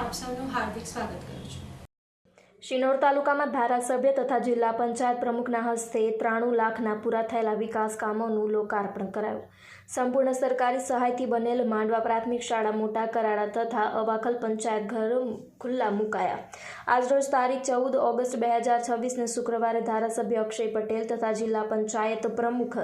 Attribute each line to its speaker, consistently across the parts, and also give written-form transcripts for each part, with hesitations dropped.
Speaker 1: આપ સૌનું હાર્દિક સ્વાગત કરું છું।
Speaker 2: શિનોર તાલુકામાં ધારાસભ્ય તથા જિલ્લા પંચાયત પ્રમુખના હસ્તે 93 લાખના પૂરા થયેલા વિકાસ કામોનું લોકાર્પણ કરાયું। સંપૂર્ણ સરકારી સહાયથી બનેલ માંડવા પ્રાથમિક શાળા, મોટા કરાડા તથા અવાખલ પંચાયત ઘર ખુલ્લા મુકાયા। આજરોજ તારીખ 14 ઓગસ્ટ 2026ને શુક્રવારે ધારાસભ્ય અક્ષય પટેલ તથા જિલ્લા પંચાયત પ્રમુખ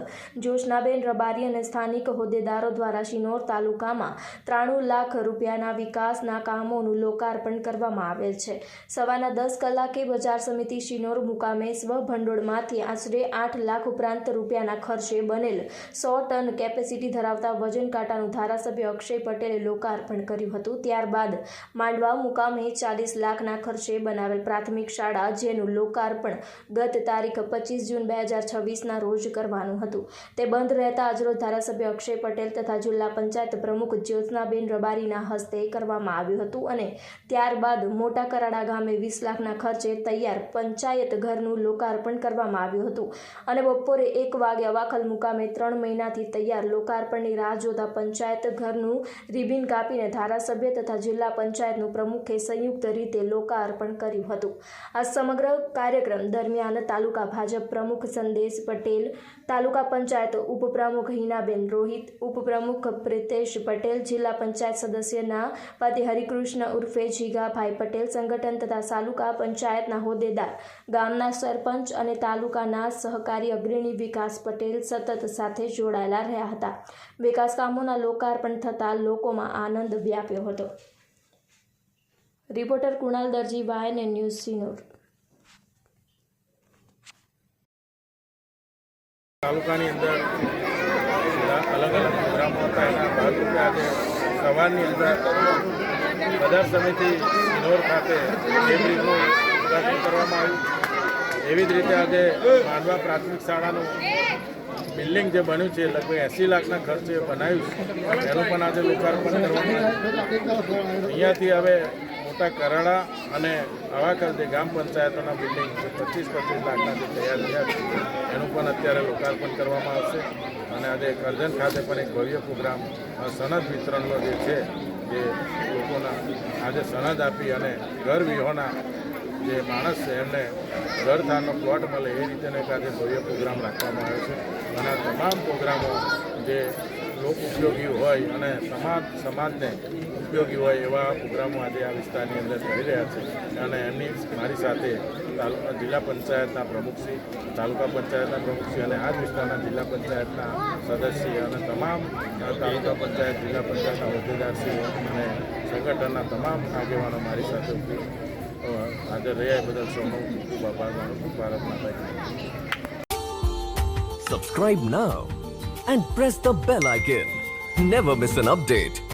Speaker 2: જ્યોત્સનાબેન રબારી અને સ્થાનિક હોદ્દેદારો દ્વારા શિનોર તાલુકામાં 93 લાખ રૂપિયાના વિકાસના કામોનું લોકાર્પણ કરવામાં આવેલ છે। સવારના 10 કલાકે બજાર સમિતિ શિનોર મુકામે સ્વભંડોળમાંથી આશરે 8 લાખ ઉપરાંત રૂપિયાના ખર્ચે બનેલ 100 ટન કેપેસિટી ધરાવતા વજન કાંટાનું ધારાસભ્ય અક્ષય પટેલે લોકાર્પણ કર્યું હતું। ત્યારબાદ માંડવા મુકામે 40 લાખના ખર્ચે બનાવેલ પ્રાથમિક શાળા, જેનું લોકાર્પણ ગત તારીખ 25 જૂન 2026ના રોજ કરવાનું હતું, તે બંધ રહેતા આજરોજ ધારાસભ્ય અક્ષય પટેલ તથા જિલ્લા પંચાયત પ્રમુખ જ્યોત્સનાબેન રબારીના હસ્તે કરવામાં આવ્યું હતું અને ત્યારબાદ મોટા કરાડા ગામે 20 લાખના ખર્ચે તૈયાર પંચાયત ઘરનું લોકાર્પણ કરવામાં આવ્યું હતું અને બપોરે 1 વાગે અવાખલ મુકામે 3 મહિનાથી તૈયાર લોકાર્પણની રાહ જોતા પંચાયત ઘરનું રિબિન કાપીને ધારાસભ્ય તથા જિલ્લા પંચાયતનું પ્રમુખે સંયુક્ત રીતે લોકાર્પણ કર્યું હતું। આ સમગ્ર કાર્યક્રમ દરમિયાન તાલુકા ભાજપ પ્રમુખ સંદેશ પટેલ, તાલુકા પંચાયત ઉપપ્રમુખ હિનાબેન રોહિત, ઉપપ્રમુખ પ્રિતેશ પટેલ, જિલ્લા પંચાયત સદસ્યના પતિ હરિકૃષ્ણ ઉર્ફે જીગાભાઈ પટેલ, સંગઠન તથા તાલુકા પંચાયતના હોદ્દેદાર, ગામના સરપંચ અને તાલુકાના સહકારી અગ્રણી વિકાસ પટેલ સતત સાથે જોડાયેલા રહ્યા હતા। વિકાસ કામોના લોકાર્પણ થતાં લોકોમાં આનંદ વ્યાપ્યો હતો। રિપોર્ટર કુણાલ દરજી, વાયન ન્યૂઝ, શિનોર।
Speaker 3: તાલુકાની અંદર અલગ અલગ પ્રોગ્રામો હતા, એના ભાગરૂપે આજે સવારની અંદર બજાર સમિતિ શિનોર ખાતે લેબ્રિજનું ઉદ્ઘાટન કરવામાં આવ્યું। એવી જ રીતે આજે માંડવા પ્રાથમિક શાળાનું બિલ્ડિંગ જે બન્યું છે, લગભગ 80 લાખના ખર્ચે બનાવ્યું છે, એનું પણ આજે લોકાર્પણ કરવામાં આવ્યું। અહીંયાથી હવે મોટા કરાડા અને અવાખલ જે ગ્રામ પંચાયતોના બિલ્ડિંગ 25-25 લાખના જે તૈયાર થયા છે, એનું પણ અત્યારે લોકાર્પણ કરવામાં આવશે। અને આજે કરજણ ખાતે પણ એક ભવ્ય પ્રોગ્રામ સનદ વિતરણનો જે છે, જે લોકોના આજે સનદ આપી અને ઘર વિહોણા જે માણસ છે એમને ઘર થાનો પ્લોટ મળે એ રીતેનો એક આજે ભવ્ય પ્રોગ્રામ રાખવામાં આવ્યો છે। અને આ તમામ પ્રોગ્રામો જે લોક ઉપયોગી હોય અને સમાજને ઉપયોગી હોય એવા પ્રોગ્રામો આજે આ વિસ્તારની અંદર થઈ રહ્યા છે। અને એમની મારી સાથે જિલ્લા પંચાયતના પ્રમુખશ્રી, તાલુકા પંચાયતના પ્રમુખશ્રી અને આ જ વિસ્તારના જિલ્લા પંચાયતના સદસ્ય અને તમામ તાલુકા પંચાયત, જિલ્લા પંચાયતના હોદ્દેદારશ્રી અને સંગઠનના તમામ આગેવાનો મારી સાથે હાજર રહ્યા બદલ સૌનો ખૂબ આભાર માનું છું। ભારત માતા કી જય।
Speaker 4: Subscribe now and press the bell icon. Never miss an update.